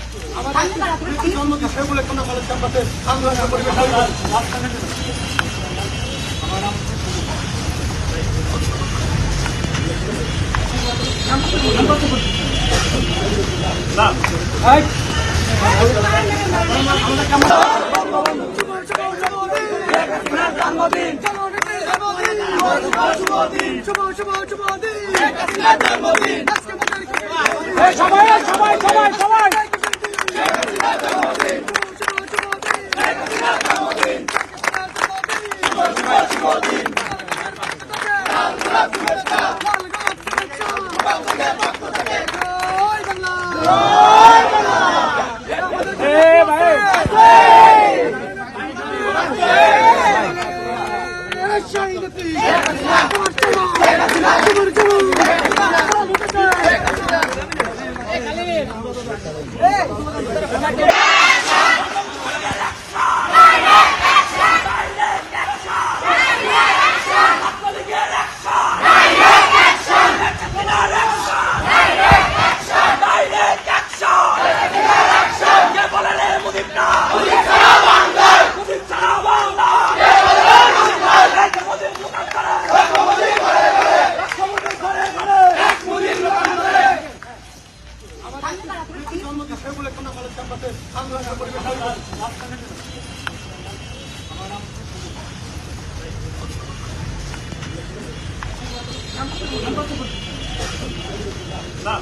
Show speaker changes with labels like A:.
A: জন্মদিন সেগুলো কোনো কলেজ ক্যাম্পাসে আন্দোলনের পরিবেশ
B: সবাই সবাই সবাই সবাই জন্মদিন সেগুলো কোনো কলেজ ক্যাম্পাসে আন্দোলনের পরিবেশ না